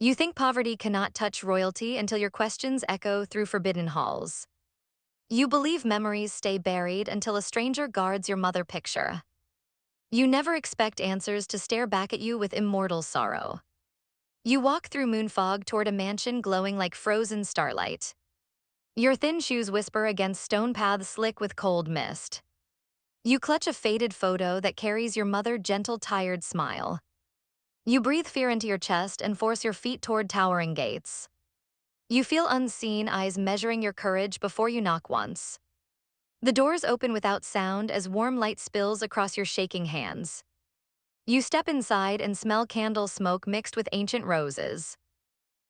You think poverty cannot touch royalty until your questions echo through forbidden halls. You believe memories stay buried until a stranger guards your mother picture. You never expect answers to stare back at you with immortal sorrow. You walk through moon fog toward a mansion glowing like frozen starlight. Your thin shoes whisper against stone paths slick with cold mist. You clutch a faded photo that carries your mother's gentle, tired smile. You breathe fear into your chest and force your feet toward towering gates. You feel unseen eyes measuring your courage before you knock once. The doors open without sound as warm light spills across your shaking hands. You step inside and smell candle smoke mixed with ancient roses.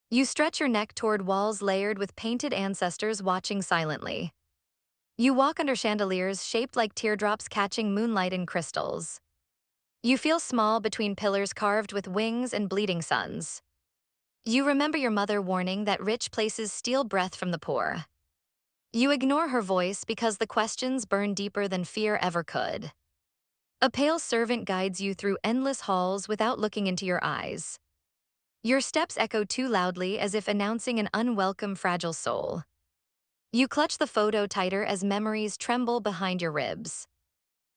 You stretch your neck toward walls layered with painted ancestors watching silently. You walk under chandeliers shaped like teardrops catching moonlight in crystals. You feel small between pillars carved with wings and bleeding suns. You remember your mother warning that rich places steal breath from the poor. You ignore her voice because the questions burn deeper than fear ever could. A pale servant guides you through endless halls without looking into your eyes. Your steps echo too loudly as if announcing an unwelcome fragile soul. You clutch the photo tighter as memories tremble behind your ribs.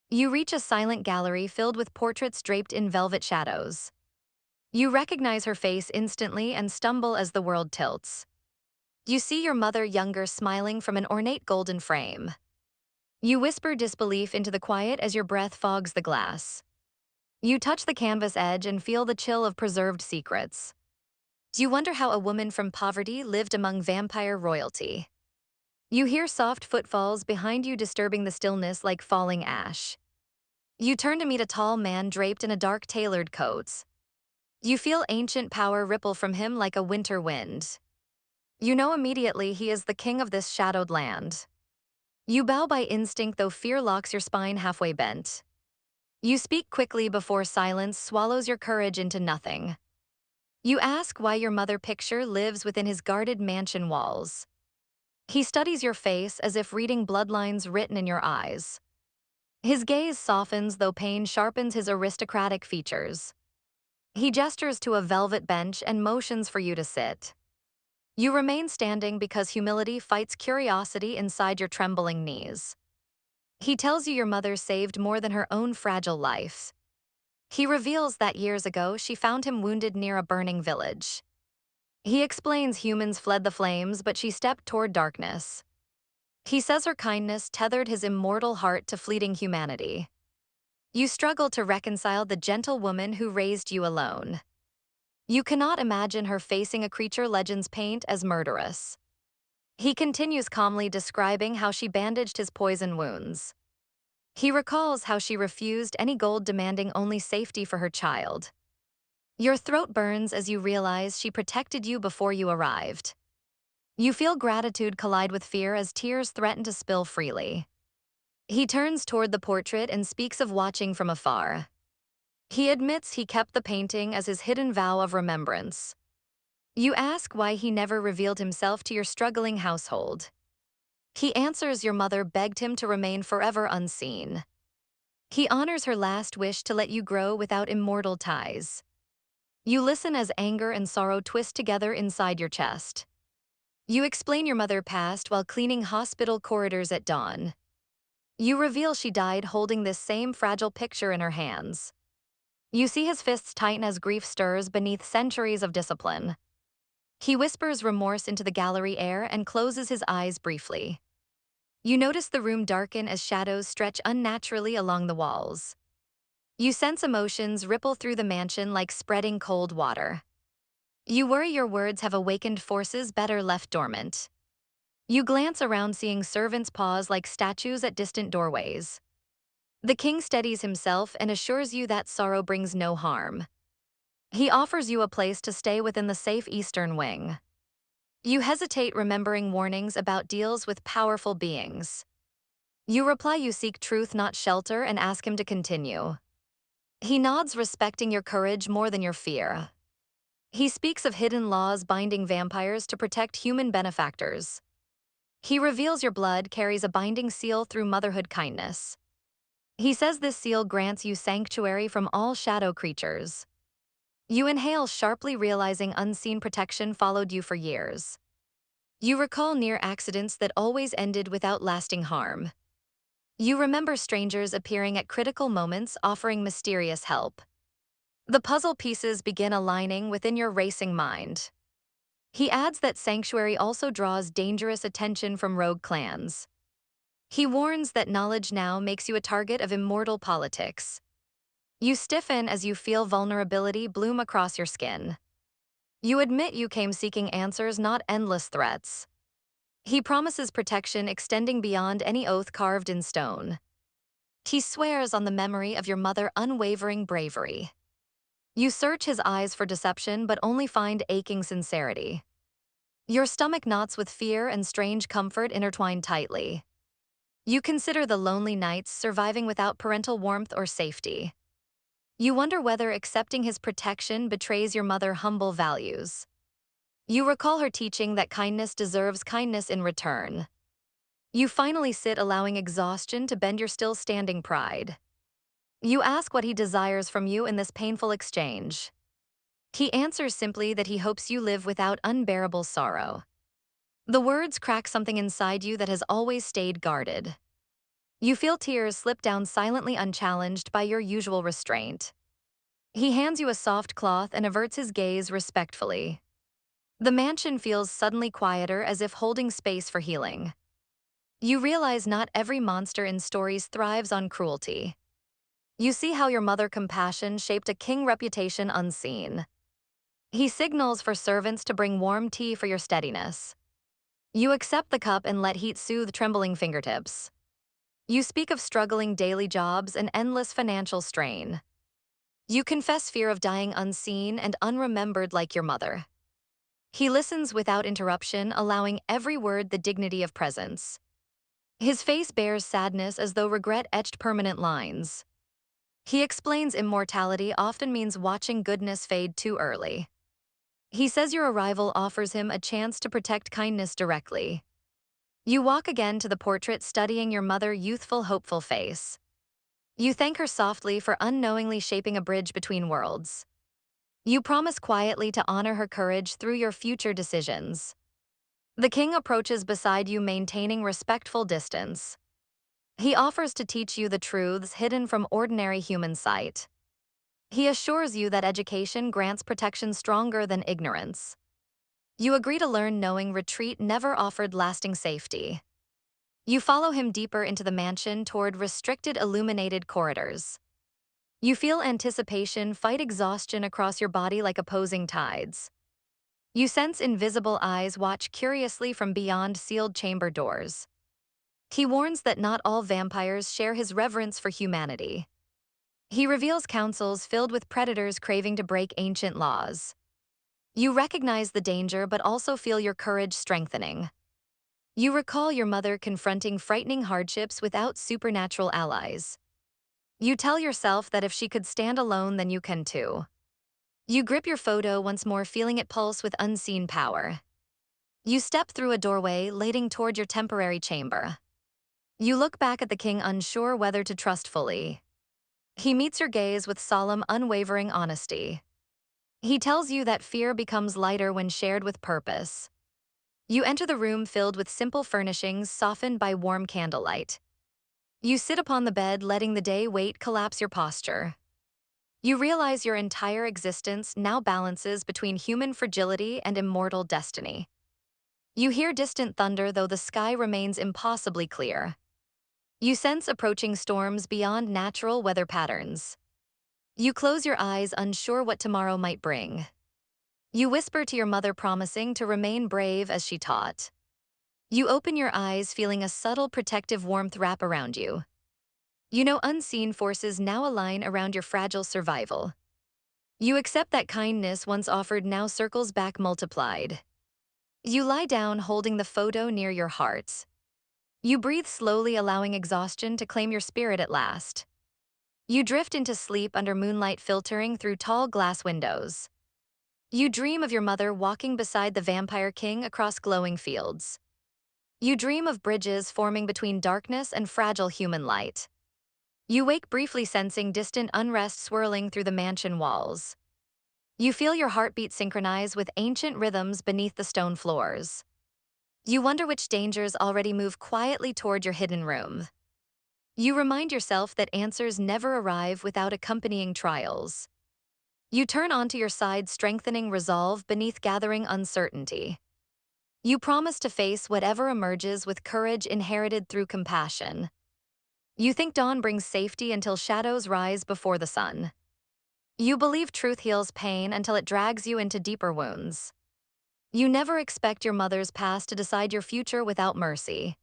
You reach a silent gallery filled with portraits draped in velvet shadows. You recognize her face instantly and stumble as the world tilts. You see your mother younger smiling from an ornate golden frame. You whisper disbelief into the quiet as your breath fogs the glass. You touch the canvas edge and feel the chill of preserved secrets. Do you wonder how a woman from poverty lived among vampire royalty? You hear soft footfalls behind you disturbing the stillness like falling ash. You turn to meet a tall man draped in a dark tailored coat. You feel ancient power ripple from him like a winter wind. You know immediately he is the king of this shadowed land. You bow by instinct though fear locks your spine halfway bent. You speak quickly before silence swallows your courage into nothing. You ask why your mother picture lives within his guarded mansion walls. He studies your face as if reading bloodlines written in your eyes. His gaze softens though pain sharpens his aristocratic features. He gestures to a velvet bench and motions for you to sit. You remain standing because humility fights curiosity inside your trembling knees. He tells you your mother saved more than her own fragile life. He reveals that years ago she found him wounded near a burning village. He explains humans fled the flames, but she stepped toward darkness. He says her kindness tethered his immortal heart to fleeting humanity. You struggle to reconcile the gentle woman who raised you alone. You cannot imagine her facing a creature legends paint as murderous. He continues calmly describing how she bandaged his poison wounds. He recalls how she refused any gold demanding only safety for her child. Your throat burns as you realize she protected you before you arrived. You feel gratitude collide with fear as tears threaten to spill freely. He turns toward the portrait and speaks of watching from afar. He admits he kept the painting as his hidden vow of remembrance. You ask why he never revealed himself to your struggling household. He answers your mother begged him to remain forever unseen. He honors her last wish to let you grow without immortal ties. You listen as anger and sorrow twist together inside your chest. You explain your mother passed while cleaning hospital corridors at dawn. You reveal she died holding this same fragile picture in her hands. You see his fists tighten as grief stirs beneath centuries of discipline. He whispers remorse into the gallery air and closes his eyes briefly. You notice the room darken as shadows stretch unnaturally along the walls. You sense emotions ripple through the mansion like spreading cold water. You worry your words have awakened forces better left dormant. You glance around seeing servants pause like statues at distant doorways. The king steadies himself and assures you that sorrow brings no harm. He offers you a place to stay within the safe eastern wing. You hesitate remembering warnings about deals with powerful beings. You reply you seek truth not shelter and ask him to continue. He nods respecting your courage more than your fear. He speaks of hidden laws binding vampires to protect human benefactors. He reveals your blood carries a binding seal through motherhood kindness. He says this seal grants you sanctuary from all shadow creatures. You inhale sharply, realizing unseen protection followed you for years. You recall near accidents that always ended without lasting harm. You remember strangers appearing at critical moments, offering mysterious help. The puzzle pieces begin aligning within your racing mind. He adds that Sanctuary also draws dangerous attention from rogue clans. He warns that knowledge now makes you a target of immortal politics. You stiffen as you feel vulnerability bloom across your skin. You admit you came seeking answers, not endless threats. He promises protection extending beyond any oath carved in stone. He swears on the memory of your mother's unwavering bravery. You search his eyes for deception but only find aching sincerity. Your stomach knots with fear and strange comfort intertwined tightly. You consider the lonely nights surviving without parental warmth or safety. You wonder whether accepting his protection betrays your mother's humble values. You recall her teaching that kindness deserves kindness in return. You finally sit, allowing exhaustion to bend your still standing pride. You ask what he desires from you in this painful exchange. He answers simply that he hopes you live without unbearable sorrow. The words crack something inside you that has always stayed guarded. You feel tears slip down silently, unchallenged by your usual restraint. He hands you a soft cloth and averts his gaze respectfully. The mansion feels suddenly quieter, as if holding space for healing. You realize not every monster in stories thrives on cruelty. You see how your mother's compassion shaped a king's reputation unseen. He signals for servants to bring warm tea for your steadiness. You accept the cup and let heat soothe trembling fingertips. You speak of struggling daily jobs and endless financial strain. You confess fear of dying unseen and unremembered like your mother. He listens without interruption, allowing every word the dignity of presence. His face bears sadness as though regret etched permanent lines. He explains immortality often means watching goodness fade too early. He says your arrival offers him a chance to protect kindness directly. You walk again to the portrait, studying your mother's youthful, hopeful face. You thank her softly for unknowingly shaping a bridge between worlds. You promise quietly to honor her courage through your future decisions. The king approaches beside you, maintaining respectful distance. He offers to teach you the truths hidden from ordinary human sight. He assures you that education grants protection stronger than ignorance. You agree to learn, knowing retreat never offered lasting safety. You follow him deeper into the mansion, toward restricted, illuminated corridors. You feel anticipation fight exhaustion across your body like opposing tides. You sense invisible eyes watch curiously from beyond sealed chamber doors. He warns that not all vampires share his reverence for humanity. He reveals councils filled with predators craving to break ancient laws. You recognize the danger but also feel your courage strengthening. You recall your mother confronting frightening hardships without supernatural allies. You tell yourself that if she could stand alone, then you can too. You grip your photo once more, feeling it pulse with unseen power. You step through a doorway leading toward your temporary chamber. You look back at the king, unsure whether to trust fully. He meets your gaze with solemn, unwavering honesty. He tells you that fear becomes lighter when shared with purpose. You enter the room filled with simple furnishings softened by warm candlelight. You sit upon the bed, letting the day weight collapse your posture. You realize your entire existence now balances between human fragility and immortal destiny. You hear distant thunder, though the sky remains impossibly clear. You sense approaching storms beyond natural weather patterns. You close your eyes, unsure what tomorrow might bring. You whisper to your mother, promising to remain brave as she taught. You open your eyes, feeling a subtle protective warmth wrap around you. You know unseen forces now align around your fragile survival. You accept that kindness once offered now circles back multiplied. You lie down, holding the photo near your heart. You breathe slowly, allowing exhaustion to claim your spirit at last. You drift into sleep under moonlight filtering through tall glass windows. You dream of your mother walking beside the vampire king across glowing fields. You dream of bridges forming between darkness and fragile human light. You wake briefly, sensing distant unrest swirling through the mansion walls. You feel your heartbeat synchronize with ancient rhythms beneath the stone floors. You wonder which dangers already move quietly toward your hidden room. You remind yourself that answers never arrive without accompanying trials. You turn onto your side, strengthening resolve beneath gathering uncertainty. You promise to face whatever emerges with courage inherited through compassion. You think dawn brings safety until shadows rise before the sun. You believe truth heals pain until it drags you into deeper wounds. You never expect your mother's past to decide your future without mercy.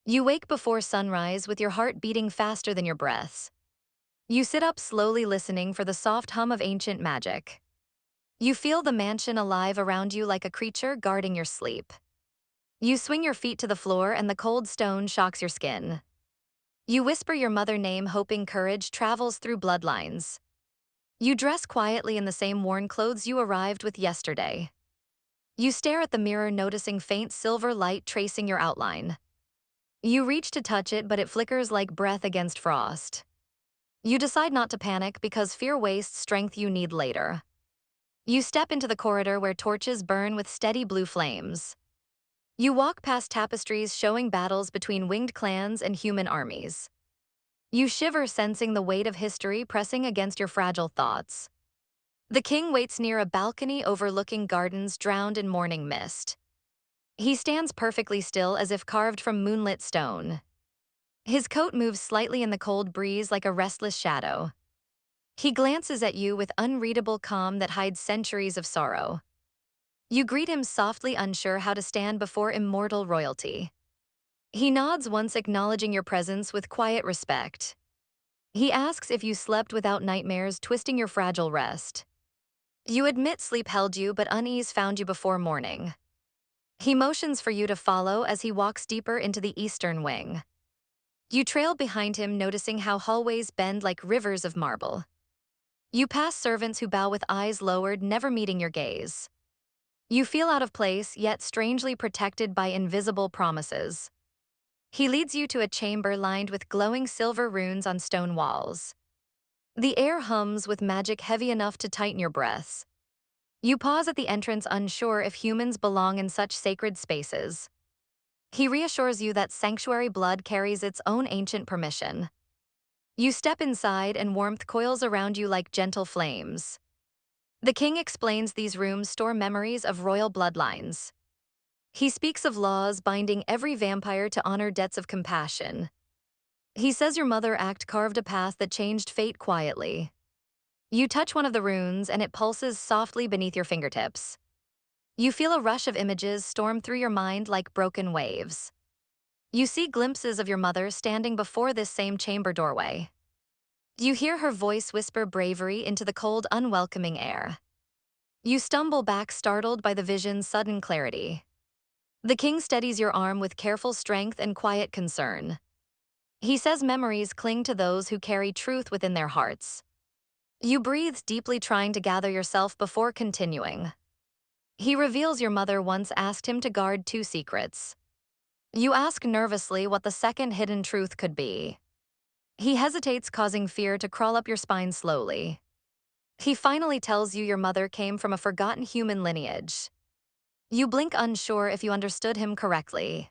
You wake before sunrise with your heart beating faster than your breaths. You sit up slowly listening for the soft hum of ancient magic. You feel the mansion alive around you like a creature guarding your sleep. You swing your feet to the floor and the cold stone shocks your skin. You whisper your mother name hoping courage travels through bloodlines. You dress quietly in the same worn clothes you arrived with yesterday. You stare at the mirror noticing faint silver light tracing your outline. You reach to touch it but it flickers like breath against frost. You decide not to panic because fear wastes strength you need later. You step into the corridor where torches burn with steady blue flames. You walk past tapestries showing battles between winged clans and human armies. You shiver sensing the weight of history pressing against your fragile thoughts. The king waits near a balcony overlooking gardens drowned in morning mist. He stands perfectly still as if carved from moonlit stone. His coat moves slightly in the cold breeze like a restless shadow. He glances at you with unreadable calm that hides centuries of sorrow. You greet him softly, unsure how to stand before immortal royalty. He nods once, acknowledging your presence with quiet respect. He asks if you slept without nightmares twisting your fragile rest. You admit sleep held you, but unease found you before morning. He motions for you to follow as he walks deeper into the eastern wing. You trail behind him, noticing how hallways bend like rivers of marble. You pass servants who bow with eyes lowered, never meeting your gaze. You feel out of place, yet strangely protected by invisible promises. He leads you to a chamber lined with glowing silver runes on stone walls. The air hums with magic heavy enough to tighten your breaths. You pause at the entrance, unsure if humans belong in such sacred spaces. He reassures you that sanctuary blood carries its own ancient permission. You step inside and warmth coils around you like gentle flames. The king explains these rooms store memories of royal bloodlines. He speaks of laws binding every vampire to honor debts of compassion. He says your mother act carved a path that changed fate quietly. You touch one of the runes and it pulses softly beneath your fingertips. You feel a rush of images storm through your mind like broken waves. You see glimpses of your mother standing before this same chamber doorway. You hear her voice whisper bravery into the cold, unwelcoming air. You stumble back, startled by the vision's sudden clarity. The king steadies your arm with careful strength and quiet concern. He says memories cling to those who carry truth within their hearts. You breathe deeply, trying to gather yourself before continuing. He reveals your mother once asked him to guard two secrets. You ask nervously what the second hidden truth could be. He hesitates, causing fear to crawl up your spine slowly. He finally tells you your mother came from a forgotten human lineage. You blink, unsure if you understood him correctly.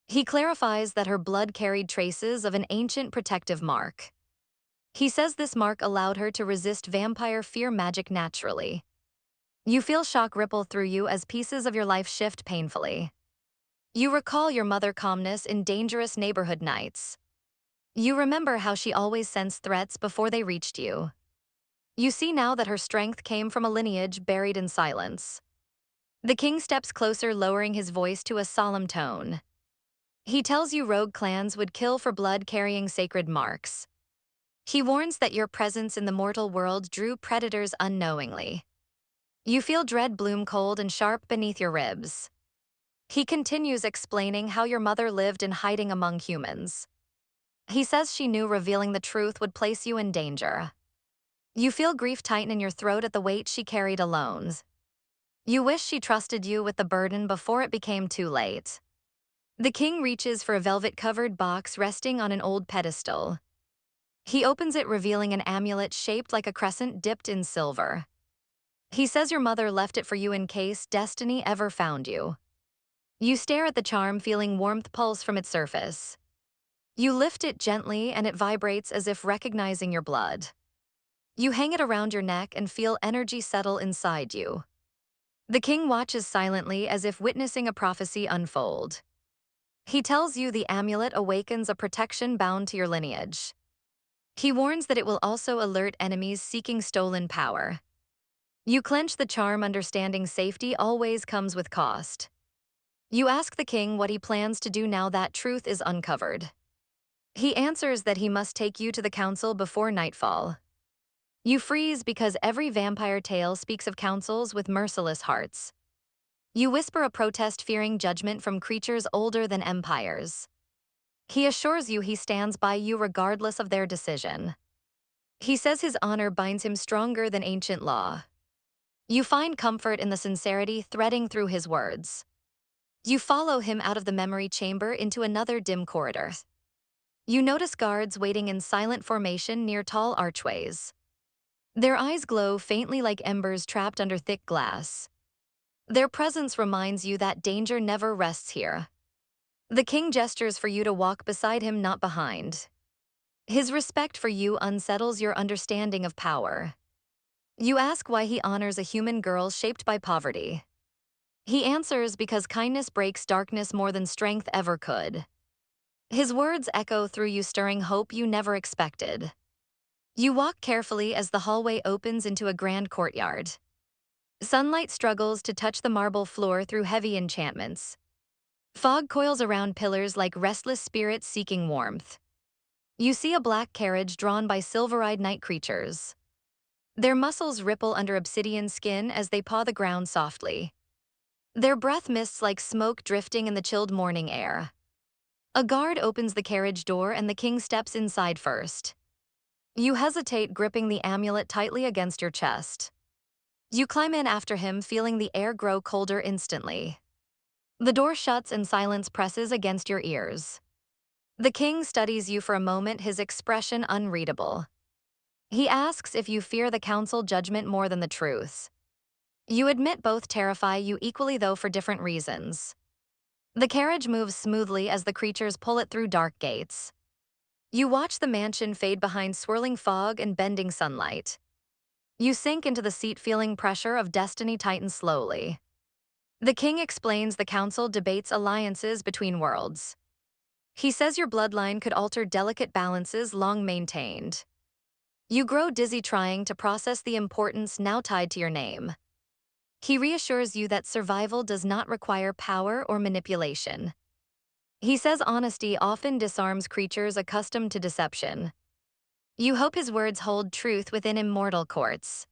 He clarifies that her blood carried traces of an ancient protective mark. He says this mark allowed her to resist vampire fear magic naturally. You feel shock ripple through you as pieces of your life shift painfully. You recall your mother's calmness in dangerous neighborhood nights. You remember how she always sensed threats before they reached you. You see now that her strength came from a lineage buried in silence. The king steps closer, lowering his voice to a solemn tone. He tells you rogue clans would kill for blood carrying sacred marks. He warns that your presence in the mortal world drew predators unknowingly. You feel dread bloom cold and sharp beneath your ribs. He continues explaining how your mother lived in hiding among humans. He says she knew revealing the truth would place you in danger. You feel grief tighten in your throat at the weight she carried alone. You wish she trusted you with the burden before it became too late. The king reaches for a velvet-covered box resting on an old pedestal. He opens it, revealing an amulet shaped like a crescent dipped in silver. He says your mother left it for you in case destiny ever found you. You stare at the charm, feeling warmth pulse from its surface. You lift it gently and it vibrates as if recognizing your blood. You hang it around your neck and feel energy settle inside you. The king watches silently as if witnessing a prophecy unfold. He tells you the amulet awakens a protection bound to your lineage. He warns that it will also alert enemies seeking stolen power. You clench the charm, understanding safety always comes with cost. You ask the king what he plans to do now that truth is uncovered. He answers that he must take you to the council before nightfall. You freeze because every vampire tale speaks of councils with merciless hearts. You whisper a protest, fearing judgment from creatures older than empires. He assures you he stands by you regardless of their decision. He says his honor binds him stronger than ancient law. You find comfort in the sincerity threading through his words. You follow him out of the memory chamber into another dim corridor. You notice guards waiting in silent formation near tall archways. Their eyes glow faintly like embers trapped under thick glass. Their presence reminds you that danger never rests here. The king gestures for you to walk beside him, not behind. His respect for you unsettles your understanding of power. You ask why he honors a human girl shaped by poverty. He answers because kindness breaks darkness more than strength ever could. His words echo through you, stirring hope you never expected. You walk carefully as the hallway opens into a grand courtyard. Sunlight struggles to touch the marble floor through heavy enchantments. Fog coils around pillars like restless spirits seeking warmth. You see a black carriage drawn by silver-eyed night creatures. Their muscles ripple under obsidian skin as they paw the ground softly. Their breath mists like smoke drifting in the chilled morning air. A guard opens the carriage door and the king steps inside first. You hesitate, gripping the amulet tightly against your chest. You climb in after him, feeling the air grow colder instantly. The door shuts and silence presses against your ears. The king studies you for a moment, his expression unreadable. He asks if you fear the council judgment more than the truth. You admit both terrify you equally, though for different reasons. The carriage moves smoothly as the creatures pull it through dark gates. You watch the mansion fade behind swirling fog and bending sunlight. You sink into the seat, feeling pressure of destiny tighten slowly. The king explains the council debates alliances between worlds. He says your bloodline could alter delicate balances long maintained. You grow dizzy trying to process the importance now tied to your name. He reassures you that survival does not require power or manipulation. He says honesty often disarms creatures accustomed to deception. You hope his words hold truth within immortal courts.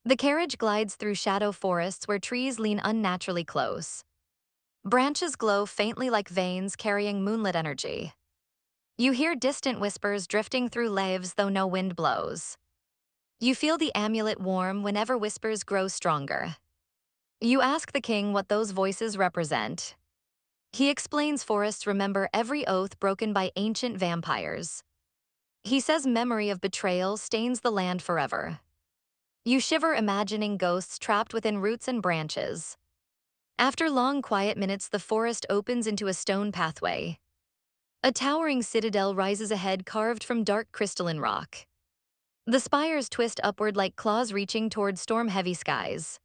The carriage glides through shadow forests where trees lean unnaturally close. Branches glow faintly like veins carrying moonlit energy. You hear distant whispers drifting through leaves, though no wind blows. You feel the amulet warm whenever whispers grow stronger. You ask the king what those voices represent. He explains forests remember every oath broken by ancient vampires. He says memory of betrayal stains the land forever. You shiver, imagining ghosts trapped within roots and branches. After long quiet minutes, the forest opens into a stone pathway. A towering citadel rises ahead, carved from dark crystalline rock. The spires twist upward like claws reaching toward storm-heavy skies.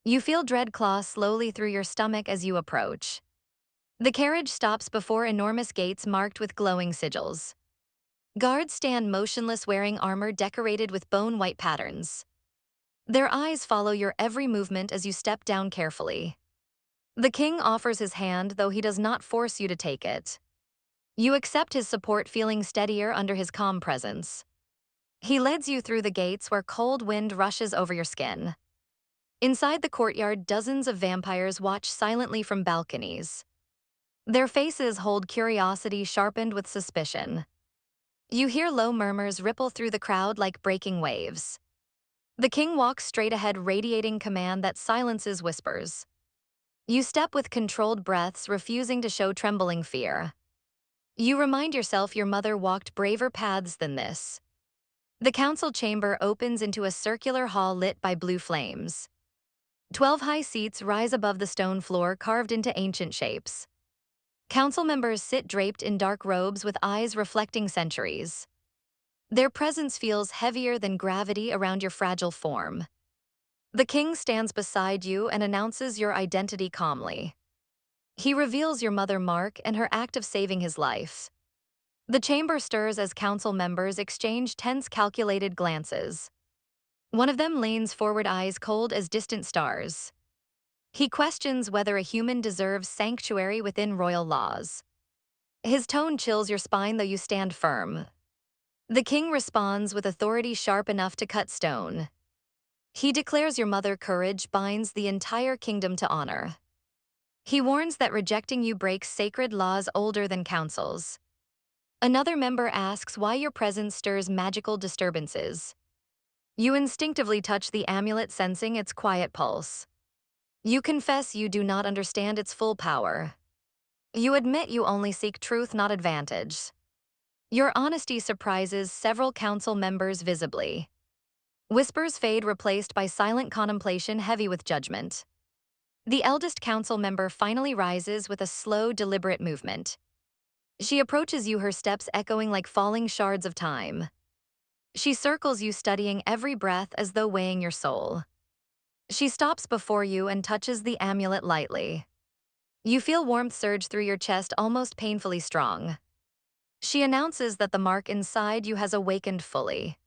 You feel dread claw slowly through your stomach as you approach. The carriage stops before enormous gates marked with glowing sigils. Guards stand motionless, wearing armor decorated with bone-white patterns. Their eyes follow your every movement as you step down carefully. The king offers his hand, though he does not force you to take it. You accept his support, feeling steadier under his calm presence. He leads you through the gates where cold wind rushes over your skin. Inside the courtyard, dozens of vampires watch silently from balconies. Their faces hold curiosity sharpened with suspicion. You hear low murmurs ripple through the crowd like breaking waves. The king walks straight ahead, radiating command that silences whispers. You step with controlled breaths, refusing to show trembling fear. You remind yourself your mother walked braver paths than this. The council chamber opens into a circular hall lit by blue flames. 12 high seats rise above the stone floor carved into ancient shapes. Council members sit draped in dark robes with eyes reflecting centuries. Their presence feels heavier than gravity around your fragile form. The king stands beside you and announces your identity calmly. He reveals your mother Mark and her act of saving his life. The chamber stirs as council members exchange tense, calculated glances. One of them leans forward, eyes cold as distant stars. He questions whether a human deserves sanctuary within royal laws. His tone chills your spine, though you stand firm. The king responds with authority sharp enough to cut stone. He declares your mother courage binds the entire kingdom to honor. He warns that rejecting you breaks sacred laws older than councils. Another member asks why your presence stirs magical disturbances. You instinctively touch the amulet, sensing its quiet pulse. You confess you do not understand its full power. You admit you only seek truth, not advantage. Your honesty surprises several council members visibly. Whispers fade, replaced by silent contemplation heavy with judgment. The eldest council member finally rises with a slow, deliberate movement. She approaches you, her steps echoing like falling shards of time. She circles you, studying every breath as though weighing your soul. She stops before you and touches the amulet lightly. You feel warmth surge through your chest, almost painfully strong. She announces that the mark inside you has awakened fully.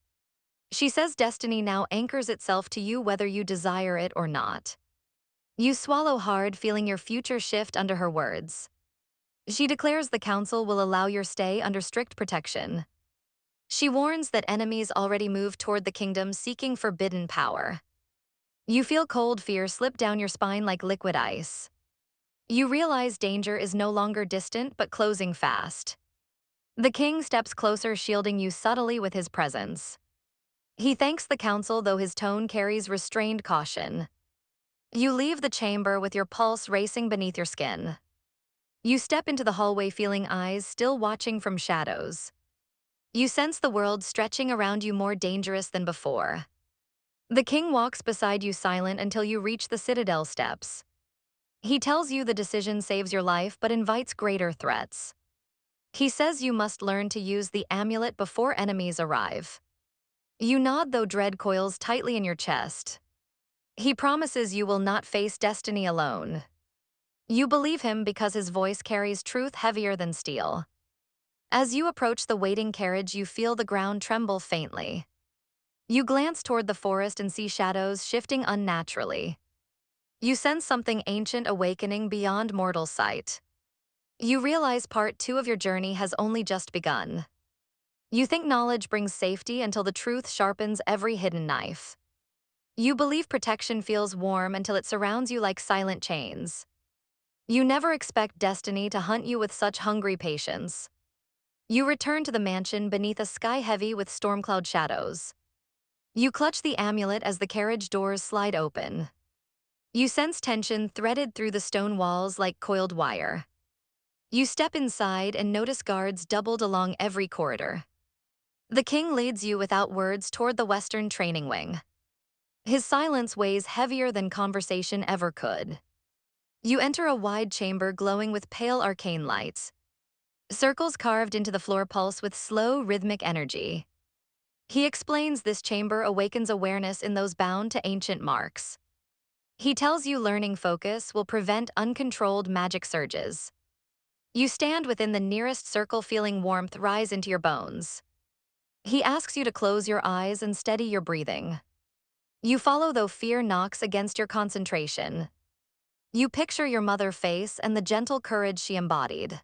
She says destiny now anchors itself to you, whether you desire it or not. You swallow hard, feeling your future shift under her words. She declares the council will allow your stay under strict protection. She warns that enemies already move toward the kingdom, seeking forbidden power. You feel cold fear slip down your spine like liquid ice. You realize danger is no longer distant but closing fast. The king steps closer, shielding you subtly with his presence. He thanks the council, though his tone carries restrained caution. You leave the chamber with your pulse racing beneath your skin. You step into the hallway, feeling eyes still watching from shadows. You sense the world stretching around you, more dangerous than before. The king walks beside you, silent, until you reach the citadel steps. He tells you the decision saves your life but invites greater threats. He says you must learn to use the amulet before enemies arrive. You nod, though dread coils tightly in your chest. He promises you will not face destiny alone. You believe him because his voice carries truth heavier than steel. As you approach the waiting carriage, you feel the ground tremble faintly. You glance toward the forest and see shadows shifting unnaturally. You sense something ancient awakening beyond mortal sight. You realize part 2 of your journey has only just begun. You think knowledge brings safety until the truth sharpens every hidden knife. You believe protection feels warm until it surrounds you like silent chains. You never expect destiny to hunt you with such hungry patience. You return to the mansion beneath a sky heavy with storm cloud shadows. You clutch the amulet as the carriage doors slide open. You sense tension threaded through the stone walls like coiled wire. You step inside and notice guards doubled along every corridor. The king leads you without words toward the western training wing. His silence weighs heavier than conversation ever could. You enter a wide chamber glowing with pale arcane lights. Circles carved into the floor pulse with slow, rhythmic energy. He explains this chamber awakens awareness in those bound to ancient marks. He tells you learning focus will prevent uncontrolled magic surges. You stand within the nearest circle, feeling warmth rise into your bones. He asks you to close your eyes and steady your breathing. You follow, though fear knocks against your concentration. You picture your mother's face and the gentle courage she embodied.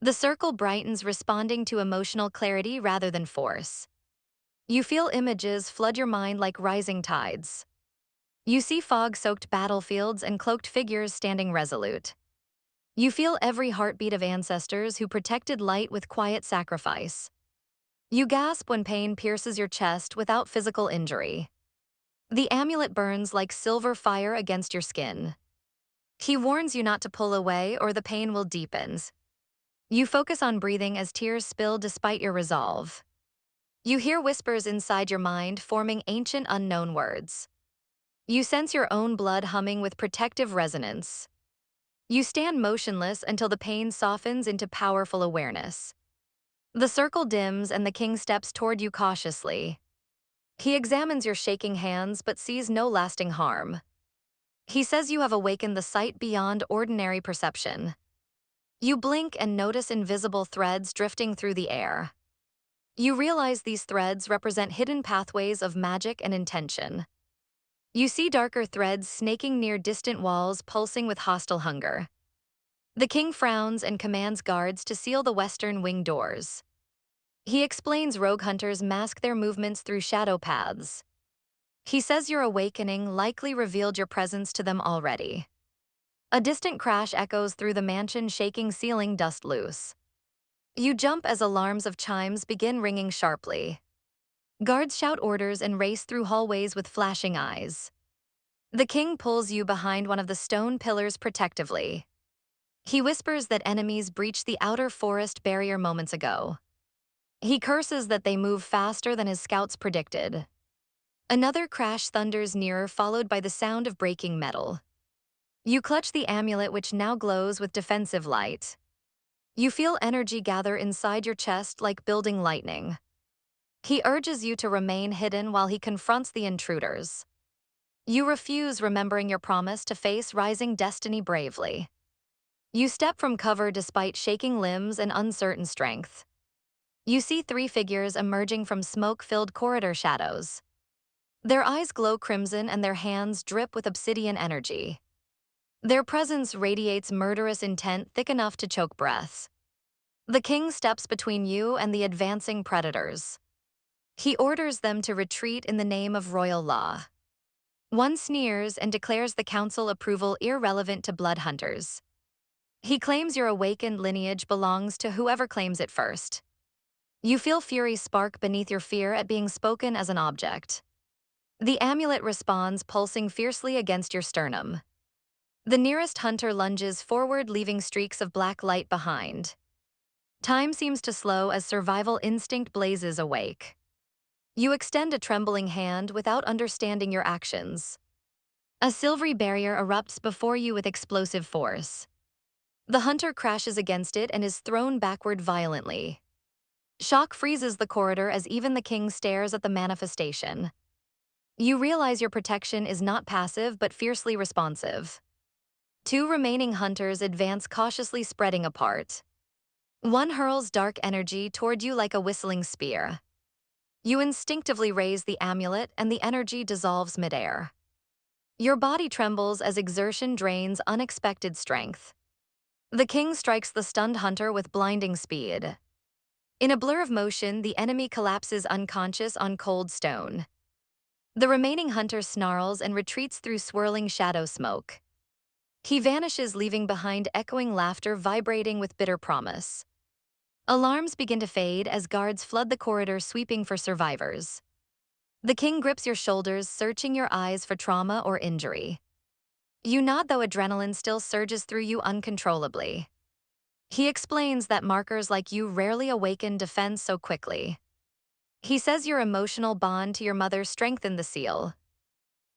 The circle brightens, responding to emotional clarity rather than force. You feel images flood your mind like rising tides. You see fog-soaked battlefields and cloaked figures standing resolute. You feel every heartbeat of ancestors who protected light with quiet sacrifice. You gasp when pain pierces your chest without physical injury. The amulet burns like silver fire against your skin. He warns you not to pull away or the pain will deepen. You focus on breathing as tears spill despite your resolve. You hear whispers inside your mind forming ancient unknown words. You sense your own blood humming with protective resonance. You stand motionless until the pain softens into powerful awareness. The circle dims and the king steps toward you cautiously. He examines your shaking hands but sees no lasting harm. He says you have awakened the sight beyond ordinary perception. You blink and notice invisible threads drifting through the air. You realize these threads represent hidden pathways of magic and intention. You see darker threads snaking near distant walls pulsing with hostile hunger. The king frowns and commands guards to seal the western wing doors. He explains rogue hunters mask their movements through shadow paths. He says your awakening likely revealed your presence to them already. A distant crash echoes through the mansion, shaking ceiling dust loose. You jump as alarms of chimes begin ringing sharply. Guards shout orders and race through hallways with flashing eyes. The king pulls you behind one of the stone pillars protectively. He whispers that enemies breached the outer forest barrier moments ago. He curses that they move faster than his scouts predicted. Another crash thunders nearer, followed by the sound of breaking metal. You clutch the amulet, which now glows with defensive light. You feel energy gather inside your chest like building lightning. He urges you to remain hidden while he confronts the intruders. You refuse, remembering your promise to face rising destiny bravely. You step from cover despite shaking limbs and uncertain strength. You see three figures emerging from smoke-filled corridor shadows. Their eyes glow crimson and their hands drip with obsidian energy. Their presence radiates murderous intent thick enough to choke breaths. The king steps between you and the advancing predators. He orders them to retreat in the name of royal law. One sneers and declares the council approval irrelevant to blood hunters. He claims your awakened lineage belongs to whoever claims it first. You feel fury spark beneath your fear at being spoken as an object. The amulet responds, pulsing fiercely against your sternum. The nearest hunter lunges forward, leaving streaks of black light behind. Time seems to slow as survival instinct blazes awake. You extend a trembling hand without understanding your actions. A silvery barrier erupts before you with explosive force. The hunter crashes against it and is thrown backward violently. Shock freezes the corridor as even the king stares at the manifestation. You realize your protection is not passive but fiercely responsive. Two remaining hunters advance cautiously, spreading apart. One hurls dark energy toward you like a whistling spear. You instinctively raise the amulet and the energy dissolves midair. Your body trembles as exertion drains unexpected strength. The king strikes the stunned hunter with blinding speed. In a blur of motion, the enemy collapses unconscious on cold stone. The remaining hunter snarls and retreats through swirling shadow smoke. He vanishes, leaving behind echoing laughter vibrating with bitter promise. Alarms begin to fade as guards flood the corridor, sweeping for survivors. The king grips your shoulders, searching your eyes for trauma or injury. You nod, though adrenaline still surges through you uncontrollably. He explains that markers like you rarely awaken defense so quickly. He says your emotional bond to your mother strengthened the seal.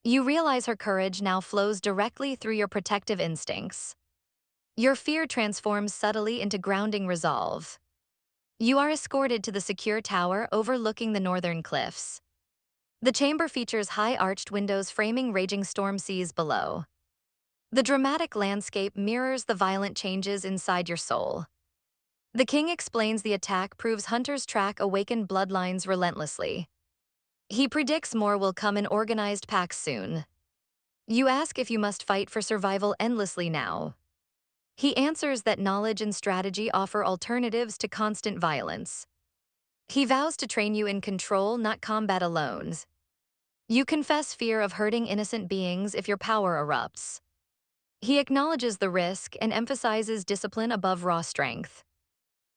You realize her courage now flows directly through your protective instincts. Your fear transforms subtly into grounding resolve. You are escorted to the secure tower overlooking the northern cliffs. The chamber features high arched windows framing raging storm seas below. The dramatic landscape mirrors the violent changes inside your soul. The king explains the attack proves hunters track awakened bloodlines relentlessly. He predicts more will come in organized packs soon. You ask if you must fight for survival endlessly now. He answers that knowledge and strategy offer alternatives to constant violence. He vows to train you in control, not combat alone. You confess fear of hurting innocent beings if your power erupts. He acknowledges the risk and emphasizes discipline above raw strength.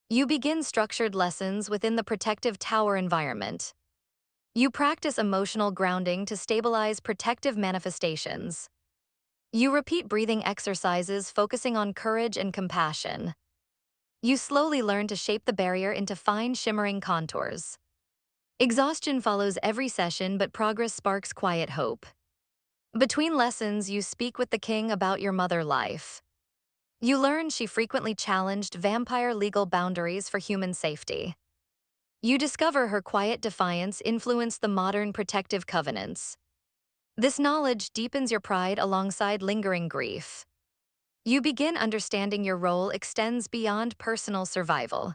You begin structured lessons within the protective tower environment. You practice emotional grounding to stabilize protective manifestations. You repeat breathing exercises focusing on courage and compassion. You slowly learn to shape the barrier into fine, shimmering contours. Exhaustion follows every session, but progress sparks quiet hope. Between lessons, you speak with the king about your mother life. You learn she frequently challenged vampire legal boundaries for human safety. You discover her quiet defiance influenced the modern protective covenants. This knowledge deepens your pride alongside lingering grief. You begin understanding your role extends beyond personal survival.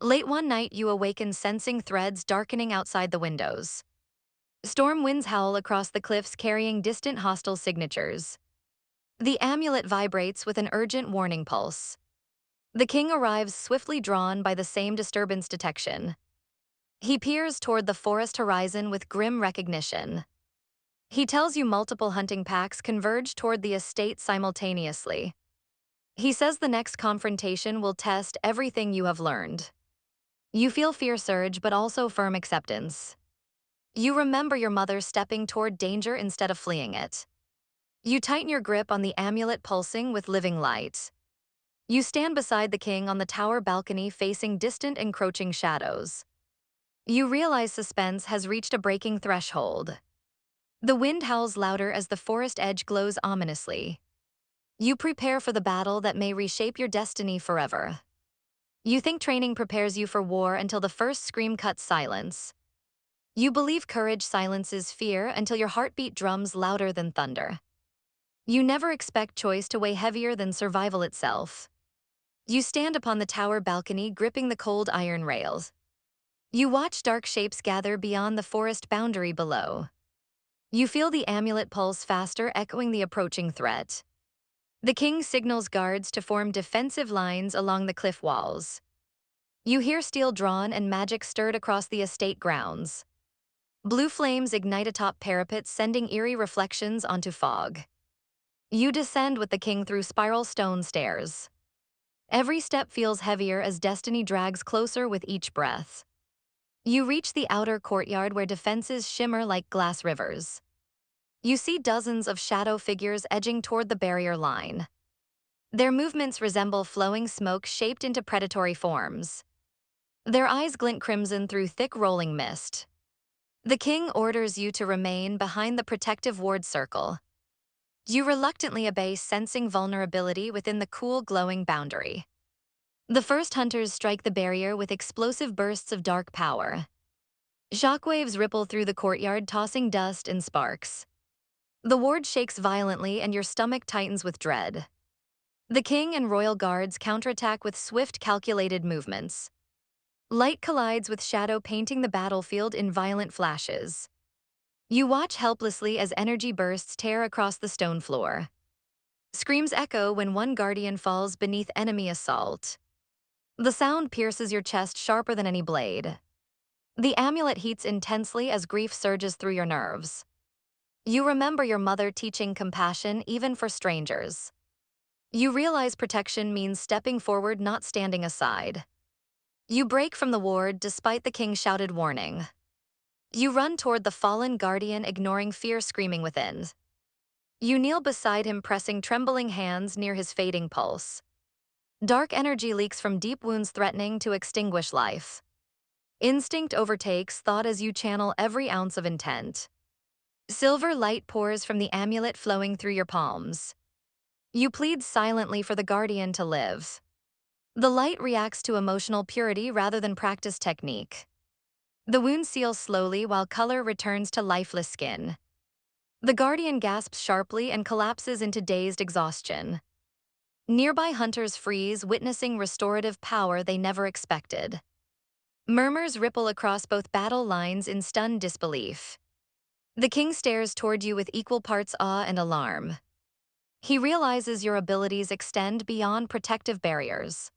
Late one night, you awaken sensing threads darkening outside the windows. Storm winds howl across the cliffs carrying distant hostile signatures. The amulet vibrates with an urgent warning pulse. The king arrives swiftly drawn by the same disturbance detection. He peers toward the forest horizon with grim recognition. He tells you multiple hunting packs converge toward the estate simultaneously. He says the next confrontation will test everything you have learned. You feel fear surge, but also firm acceptance. You remember your mother stepping toward danger instead of fleeing it. You tighten your grip on the amulet pulsing with living light. You stand beside the king on the tower balcony facing distant encroaching shadows. You realize suspense has reached a breaking threshold. The wind howls louder as the forest edge glows ominously. You prepare for the battle that may reshape your destiny forever. You think training prepares you for war until the first scream cuts silence. You believe courage silences fear until your heartbeat drums louder than thunder. You never expect choice to weigh heavier than survival itself. You stand upon the tower balcony gripping the cold iron rails. You watch dark shapes gather beyond the forest boundary below. You feel the amulet pulse faster, echoing the approaching threat. The king signals guards to form defensive lines along the cliff walls. You hear steel drawn and magic stirred across the estate grounds. Blue flames ignite atop parapets, sending eerie reflections onto fog. You descend with the king through spiral stone stairs. Every step feels heavier as destiny drags closer with each breath. You reach the outer courtyard where defenses shimmer like glass rivers. You see dozens of shadow figures edging toward the barrier line. Their movements resemble flowing smoke shaped into predatory forms. Their eyes glint crimson through thick rolling mist. The king orders you to remain behind the protective ward circle. You reluctantly obey, sensing vulnerability within the cool, glowing boundary. The first hunters strike the barrier with explosive bursts of dark power. Shockwaves ripple through the courtyard, tossing dust and sparks. The ward shakes violently and your stomach tightens with dread. The king and royal guards counterattack with swift, calculated movements. Light collides with shadow, painting the battlefield in violent flashes. You watch helplessly as energy bursts tear across the stone floor. Screams echo when one guardian falls beneath enemy assault. The sound pierces your chest sharper than any blade. The amulet heats intensely as grief surges through your nerves. You remember your mother teaching compassion even for strangers. You realize protection means stepping forward, not standing aside. You break from the ward despite the king's shouted warning. You run toward the fallen guardian, ignoring fear screaming within. You kneel beside him, pressing trembling hands near his fading pulse. Dark energy leaks from deep wounds, threatening to extinguish life. Instinct overtakes thought as you channel every ounce of intent. Silver light pours from the amulet, flowing through your palms. You plead silently for the guardian to live. The light reacts to emotional purity rather than practiced technique. The wound seals slowly while color returns to lifeless skin. The guardian gasps sharply and collapses into dazed exhaustion. Nearby hunters freeze, witnessing restorative power they never expected. Murmurs ripple across both battle lines in stunned disbelief. The king stares toward you with equal parts awe and alarm. He realizes your abilities extend beyond protective barriers.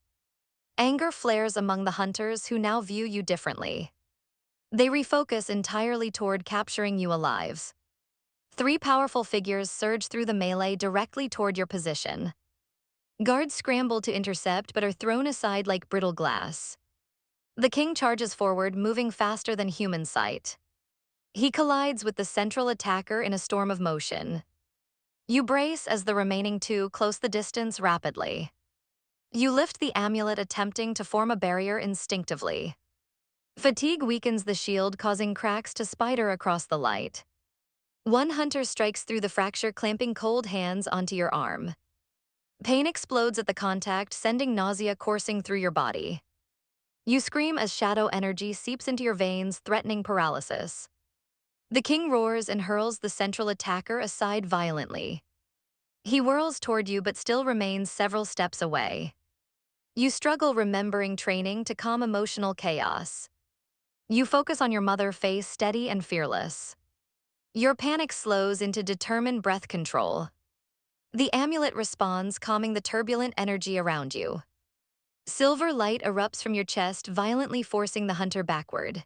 Anger flares among the hunters who now view you differently. They refocus entirely toward capturing you alive. Three powerful figures surge through the melee directly toward your position. Guards scramble to intercept but are thrown aside like brittle glass. The king charges forward, moving faster than human sight. He collides with the central attacker in a storm of motion. You brace as the remaining two close the distance rapidly. You lift the amulet, attempting to form a barrier instinctively. Fatigue weakens the shield, causing cracks to spider across the light. One hunter strikes through the fracture, clamping cold hands onto your arm. Pain explodes at the contact, sending nausea coursing through your body. You scream as shadow energy seeps into your veins, threatening paralysis. The king roars and hurls the central attacker aside violently. He whirls toward you but still remains several steps away. You struggle, remembering training to calm emotional chaos. You focus on your mother, face steady and fearless. Your panic slows into determined breath control. The amulet responds, calming the turbulent energy around you. Silver light erupts from your chest, violently forcing the hunter backward.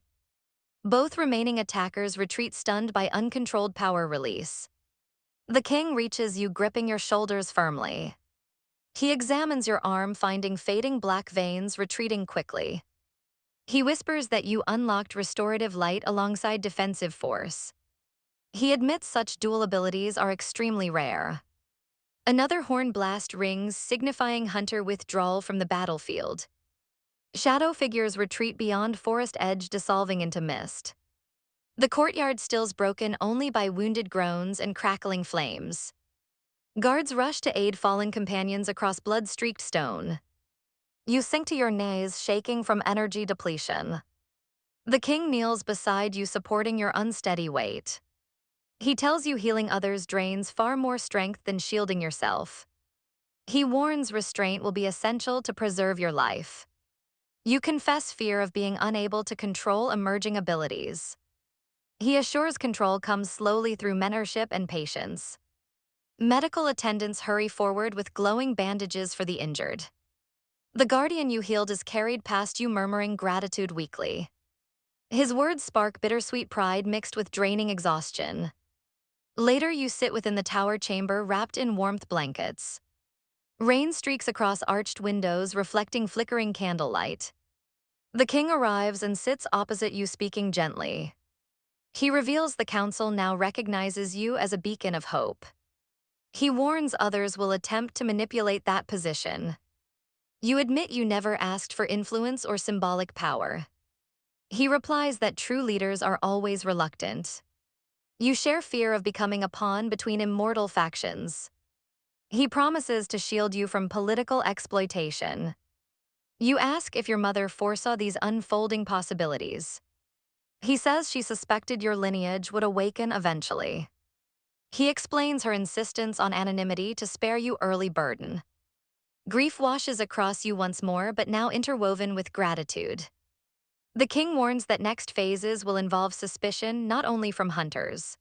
Both remaining attackers retreat, stunned by uncontrolled power release. The king reaches you, gripping your shoulders firmly. He examines your arm, finding fading black veins, retreating quickly. He whispers that you unlocked restorative light alongside defensive force. He admits such dual abilities are extremely rare. Another horn blast rings, signifying hunter withdrawal from the battlefield. Shadow figures retreat beyond forest edge, dissolving into mist. The courtyard stills, broken only by wounded groans and crackling flames. Guards rush to aid fallen companions across blood-streaked stone. You sink to your knees, shaking from energy depletion. The king kneels beside you, supporting your unsteady weight. He tells you healing others drains far more strength than shielding yourself. He warns restraint will be essential to preserve your life. You confess fear of being unable to control emerging abilities. He assures control comes slowly through mentorship and patience. Medical attendants hurry forward with glowing bandages for the injured. The guardian you healed is carried past you, murmuring gratitude weakly. His words spark bittersweet pride mixed with draining exhaustion. Later, you sit within the tower chamber, wrapped in warmth blankets. Rain streaks across arched windows, reflecting flickering candlelight. The king arrives and sits opposite you, speaking gently. He reveals the council now recognizes you as a beacon of hope. He warns others will attempt to manipulate that position. You admit you never asked for influence or symbolic power. He replies that true leaders are always reluctant. You share fear of becoming a pawn between immortal factions. He promises to shield you from political exploitation. You ask if your mother foresaw these unfolding possibilities. He says she suspected your lineage would awaken eventually. He explains her insistence on anonymity to spare you early burden. Grief washes across you once more, but now interwoven with gratitude. The king warns that next phases will involve suspicion, not only from hunters.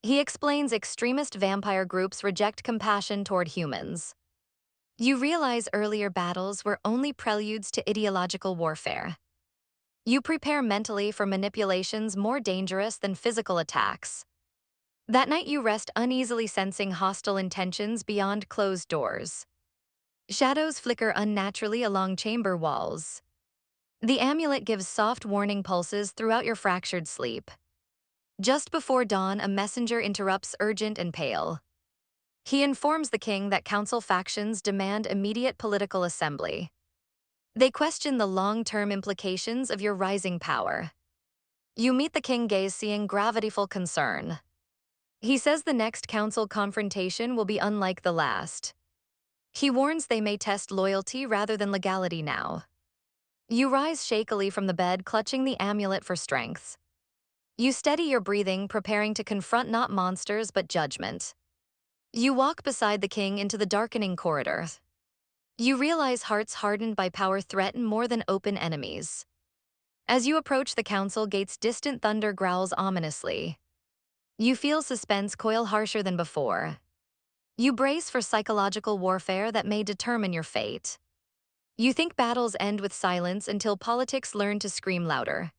He explains extremist vampire groups reject compassion toward humans. You realize earlier battles were only preludes to ideological warfare. You prepare mentally for manipulations more dangerous than physical attacks. That night you rest uneasily, sensing hostile intentions beyond closed doors. Shadows flicker unnaturally along chamber walls. The amulet gives soft warning pulses throughout your fractured sleep. Just before dawn, a messenger interrupts, urgent and pale. He informs the king that council factions demand immediate political assembly. They question the long-term implications of your rising power. You meet the king, gaze seeing gravityful concern. He says the next council confrontation will be unlike the last. He warns they may test loyalty rather than legality now. You rise shakily from the bed, clutching the amulet for strength. You steady your breathing, preparing to confront not monsters but judgment. You walk beside the king into the darkening corridor. You realize hearts hardened by power threaten more than open enemies. As you approach the council gates, distant thunder growls ominously. You feel suspense coil harsher than before. You brace for psychological warfare that may determine your fate. You think battles end with silence until politics learn to scream louder.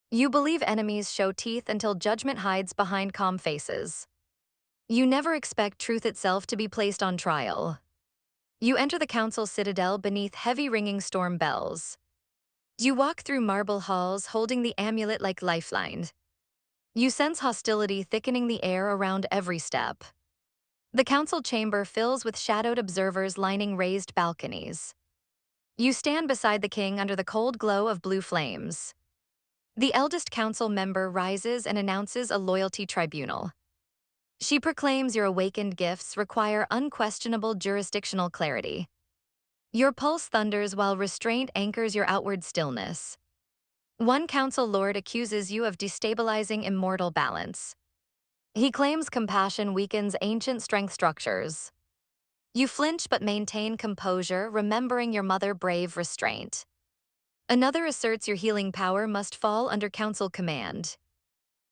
You believe enemies show teeth until judgment hides behind calm faces. You never expect truth itself to be placed on trial. You enter the council citadel beneath heavy ringing storm bells. You walk through marble halls, holding the amulet like lifeline. You sense hostility thickening the air around every step. The council chamber fills with shadowed observers lining raised balconies. You stand beside the king under the cold glow of blue flames. The eldest council member rises and announces a loyalty tribunal. She proclaims your awakened gifts require unquestionable jurisdictional clarity. Your pulse thunders while restraint anchors your outward stillness. One council lord accuses you of destabilizing immortal balance. He claims compassion weakens ancient strength structures. You flinch but maintain composure, remembering your mother brave restraint. Another asserts your healing power must fall under council command.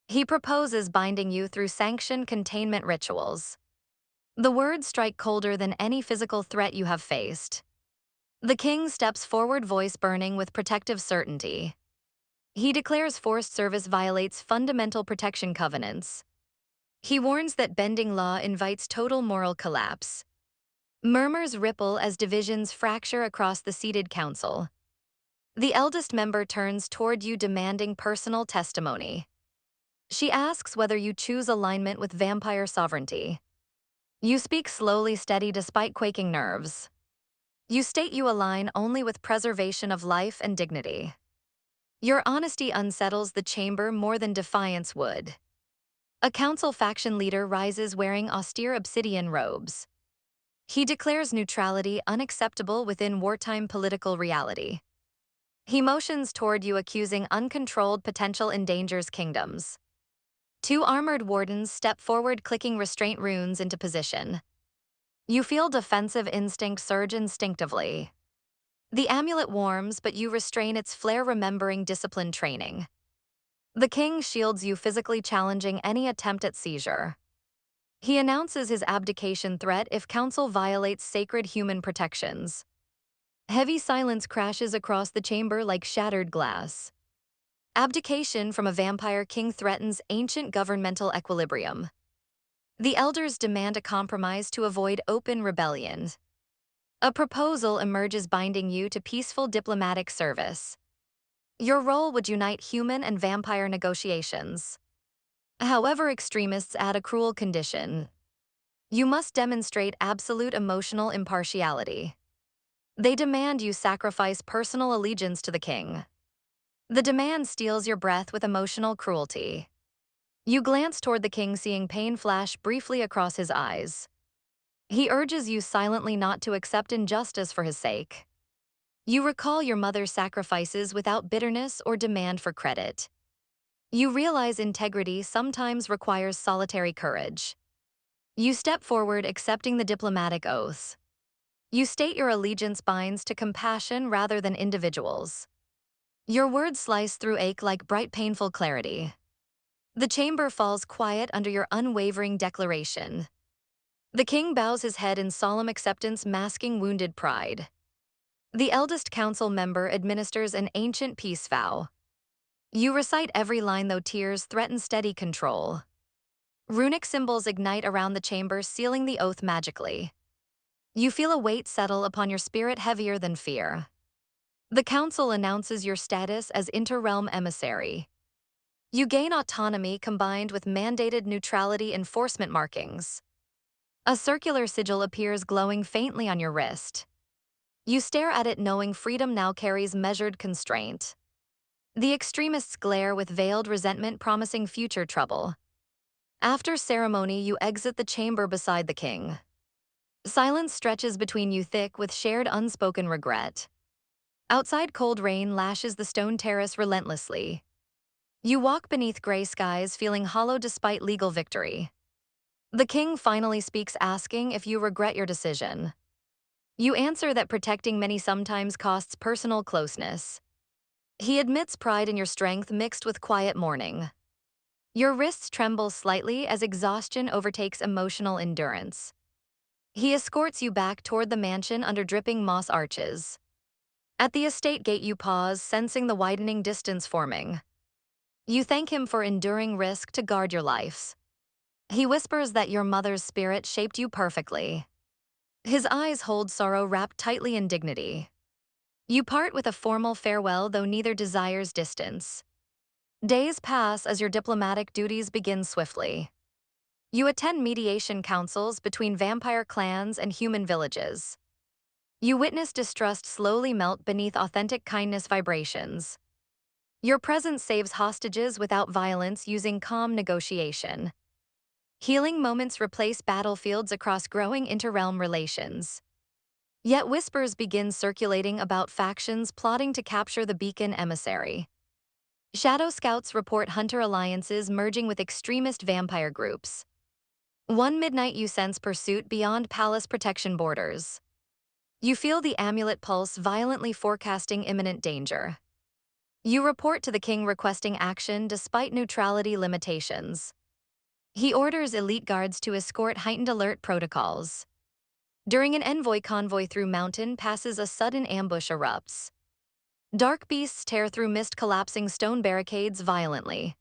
He proposes binding you through sanctioned containment rituals. The words strike colder than any physical threat you have faced. The king steps forward, voice burning with protective certainty. He declares forced service violates fundamental protection covenants. He warns that bending law invites total moral collapse. Murmurs ripple as divisions fracture across the seated council. The eldest member turns toward you demanding personal testimony. She asks whether you choose alignment with vampire sovereignty. You speak slowly, steady despite quaking nerves. You state you align only with preservation of life and dignity. Your honesty unsettles the chamber more than defiance would. A council faction leader rises wearing austere obsidian robes. He declares neutrality unacceptable within wartime political reality. He motions toward you, accusing uncontrolled potential endangers kingdoms. Two armored wardens step forward, clicking restraint runes into position. You feel defensive instinct surge instinctively. The amulet warms, but you restrain its flare, remembering discipline training. The king shields you, physically challenging any attempt at seizure. He announces his abdication threat if council violates sacred human protections. Heavy silence crashes across the chamber like shattered glass. Abdication from a vampire king threatens ancient governmental equilibrium. The elders demand a compromise to avoid open rebellion. A proposal emerges binding you to peaceful diplomatic service. Your role would unite human and vampire negotiations. However, extremists add a cruel condition. You must demonstrate absolute emotional impartiality. They demand you sacrifice personal allegiance to the king. The demand steals your breath with emotional cruelty. You glance toward the king, seeing pain flash briefly across his eyes. He urges you silently not to accept injustice for his sake. You recall your mother's sacrifices without bitterness or demand for credit. You realize integrity sometimes requires solitary courage. You step forward, accepting the diplomatic oath. You state your allegiance binds to compassion rather than individuals. Your words slice through ache like bright, painful clarity. The chamber falls quiet under your unwavering declaration. The king bows his head in solemn acceptance, masking wounded pride. The eldest council member administers an ancient peace vow. You recite every line, though tears threaten steady control. Runic symbols ignite around the chamber, sealing the oath magically. You feel a weight settle upon your spirit, heavier than fear. The council announces your status as interrealm emissary. You gain autonomy combined with mandated neutrality enforcement markings. A circular sigil appears, glowing faintly on your wrist. You stare at it, knowing freedom now carries measured constraint. The extremists glare with veiled resentment, promising future trouble. After ceremony, you exit the chamber beside the king. Silence stretches between you, thick with shared unspoken regret. Outside, cold rain lashes the stone terrace relentlessly. You walk beneath gray skies, feeling hollow despite legal victory. The king finally speaks, asking if you regret your decision. You answer that protecting many sometimes costs personal closeness. He admits pride in your strength mixed with quiet mourning. Your wrists tremble slightly as exhaustion overtakes emotional endurance. He escorts you back toward the mansion under dripping moss arches. At the estate gate, you pause, sensing the widening distance forming. You thank him for enduring risk to guard your lives. He whispers that your mother's spirit shaped you perfectly. His eyes hold sorrow wrapped tightly in dignity. You part with a formal farewell, though neither desires distance. Days pass as your diplomatic duties begin swiftly. You attend mediation councils between vampire clans and human villages. You witness distrust slowly melt beneath authentic kindness vibrations. Your presence saves hostages without violence using calm negotiation. Healing moments replace battlefields across growing interrealm relations. Yet whispers begin circulating about factions plotting to capture the beacon emissary. Shadow Scouts report hunter alliances merging with extremist vampire groups. One midnight you sense pursuit beyond palace protection borders. You feel the amulet pulse violently forecasting imminent danger. You report to the king requesting action despite neutrality limitations. He orders elite guards to escort heightened alert protocols. During an envoy convoy through mountain passes, a sudden ambush erupts. Dark beasts tear through mist, collapsing stone barricades violently.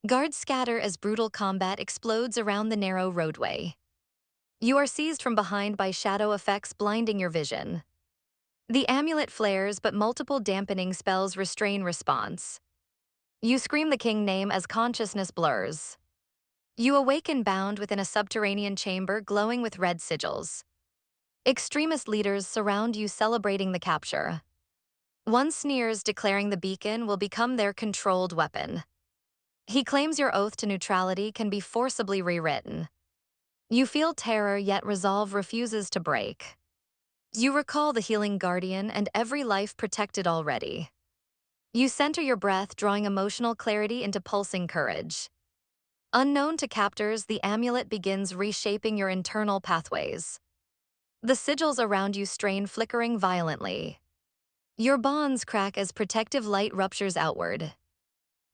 Guards scatter as brutal combat explodes around the narrow roadway. You are seized from behind by shadow effects blinding your vision. The amulet flares, but multiple dampening spells restrain response. You scream the king name as consciousness blurs. You awaken bound within a subterranean chamber glowing with red sigils. Extremist leaders surround you celebrating the capture. One sneers, declaring the beacon will become their controlled weapon. He claims your oath to neutrality can be forcibly rewritten. You feel terror, yet resolve refuses to break. You recall the healing guardian and every life protected already. You center your breath, drawing emotional clarity into pulsing courage. Unknown to captors, the amulet begins reshaping your internal pathways. The sigils around you strain, flickering violently. Your bonds crack as protective light ruptures outward.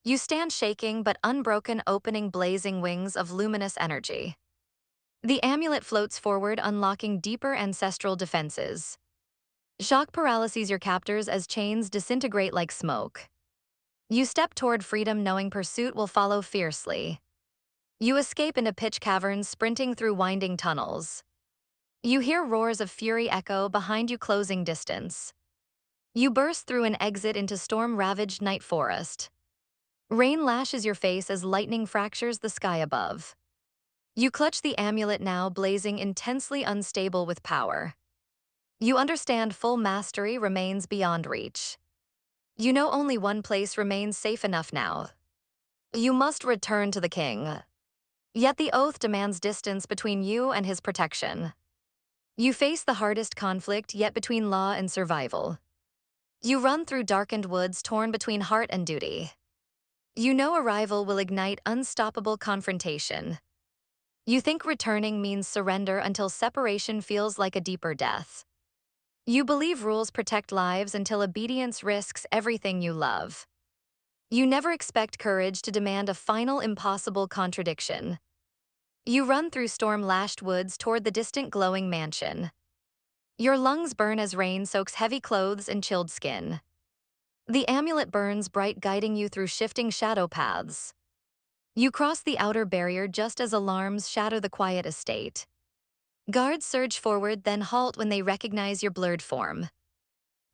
You stand shaking but unbroken, opening blazing wings of luminous energy. The amulet floats forward, unlocking deeper ancestral defenses. Shock paralyses your captors as chains disintegrate like smoke. You step toward freedom, knowing pursuit will follow fiercely. You escape into pitch caverns, sprinting through winding tunnels. You hear roars of fury echo behind you, closing distance. You burst through an exit into storm-ravaged night forest. Rain lashes your face as lightning fractures the sky above. You clutch the amulet, now blazing, intensely unstable with power. You understand full mastery remains beyond reach. You know only one place remains safe enough now. You must return to the king. Yet the oath demands distance between you and his protection. You face the hardest conflict yet between law and survival. You run through darkened woods, torn between heart and duty. You know arrival will ignite unstoppable confrontation. You think returning means surrender until separation feels like a deeper death. You believe rules protect lives until obedience risks everything you love. You never expect courage to demand a final impossible contradiction. You run through storm-lashed woods toward the distant glowing mansion. Your lungs burn as rain soaks heavy clothes and chilled skin. The amulet burns bright, guiding you through shifting shadow paths. You cross the outer barrier just as alarms shatter the quiet estate. Guards surge forward, then halt when they recognize your blurred form.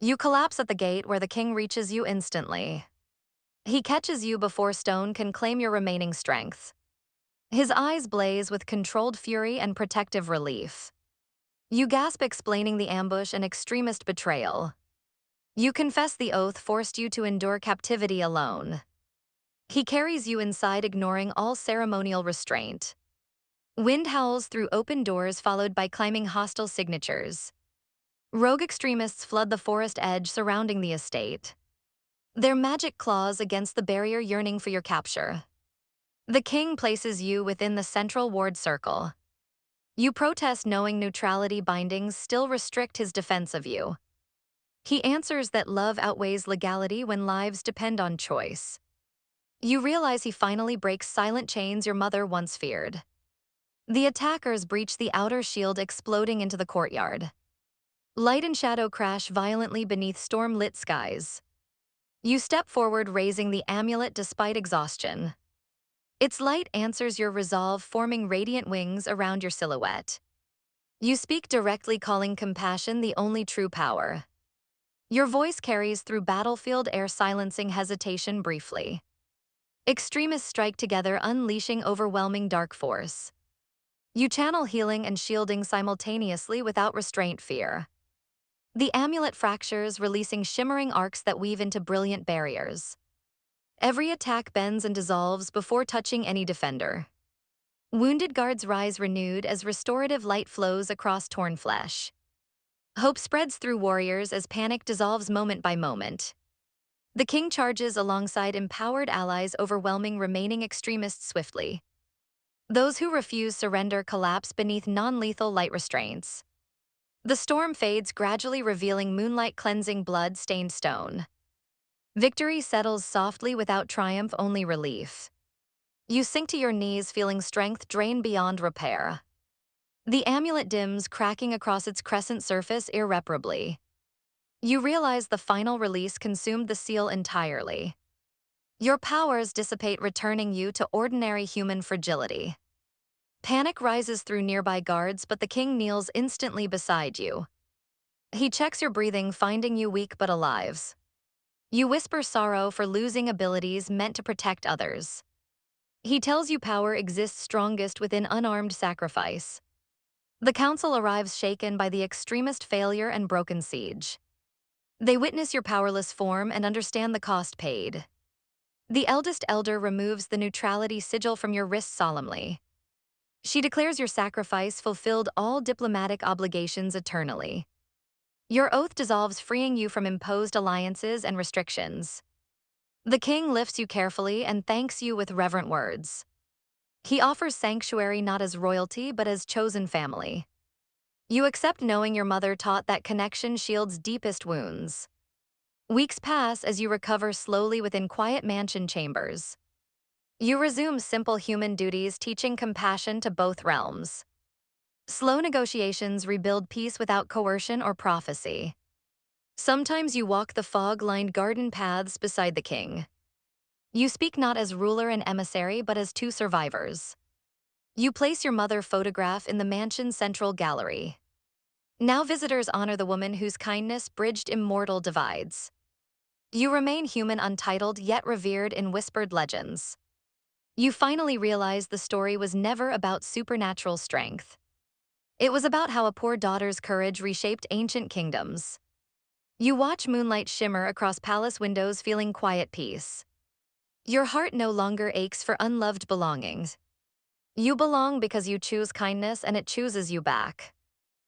You collapse at the gate, where the king reaches you instantly. He catches you before stone can claim your remaining strength. His eyes blaze with controlled fury and protective relief. You gasp, explaining the ambush and extremist betrayal. You confess the oath forced you to endure captivity alone. He carries you inside, ignoring all ceremonial restraint. Wind howls through open doors, followed by climbing hostile signatures. Rogue extremists flood the forest edge surrounding the estate. Their magic claws against the barrier, yearning for your capture. The king places you within the central ward circle. You protest, knowing neutrality bindings still restrict his defense of you. He answers that love outweighs legality when lives depend on choice. You realize he finally breaks silent chains your mother once feared. The attackers breach the outer shield, exploding into the courtyard. Light and shadow crash violently beneath storm-lit skies. You step forward, raising the amulet despite exhaustion. Its light answers your resolve, forming radiant wings around your silhouette. You speak directly, calling compassion the only true power. Your voice carries through battlefield air, silencing hesitation briefly. Extremists strike together, unleashing overwhelming dark force. You channel healing and shielding simultaneously without restraint fear. The amulet fractures, releasing shimmering arcs that weave into brilliant barriers. Every attack bends and dissolves before touching any defender. Wounded guards rise renewed as restorative light flows across torn flesh. Hope spreads through warriors as panic dissolves moment by moment. The king charges alongside empowered allies, overwhelming remaining extremists swiftly. Those who refuse surrender collapse beneath non-lethal light restraints. The storm fades, gradually revealing moonlight cleansing blood-stained stone. Victory settles softly without triumph, only relief. You sink to your knees, feeling strength drain beyond repair. The amulet dims, cracking across its crescent surface irreparably. You realize the final release consumed the seal entirely. Your powers dissipate, returning you to ordinary human fragility. Panic rises through nearby guards, but the king kneels instantly beside you. He checks your breathing, finding you weak but alive. You whisper sorrow for losing abilities meant to protect others. He tells you power exists strongest within unarmed sacrifice. The council arrives, shaken by the extremist failure and broken siege. They witness your powerless form and understand the cost paid. The eldest elder removes the neutrality sigil from your wrist solemnly. She declares your sacrifice fulfilled all diplomatic obligations eternally. Your oath dissolves, freeing you from imposed alliances and restrictions. The king lifts you carefully and thanks you with reverent words. He offers sanctuary not as royalty but as chosen family. You accept, knowing your mother taught that connection shields deepest wounds. Weeks pass as you recover slowly within quiet mansion chambers. You resume simple human duties, teaching compassion to both realms. Slow negotiations rebuild peace without coercion or prophecy. Sometimes you walk the fog-lined garden paths beside the king. You speak not as ruler and emissary but as two survivors. You place your mother photograph in the mansion's central gallery. Now visitors honor the woman whose kindness bridged immortal divides. You remain human, untitled, yet revered in whispered legends. You finally realize the story was never about supernatural strength. It was about how a poor daughter's courage reshaped ancient kingdoms. You watch moonlight shimmer across palace windows, feeling quiet peace. Your heart no longer aches for unloved belongings. You belong because you choose kindness and it chooses you back.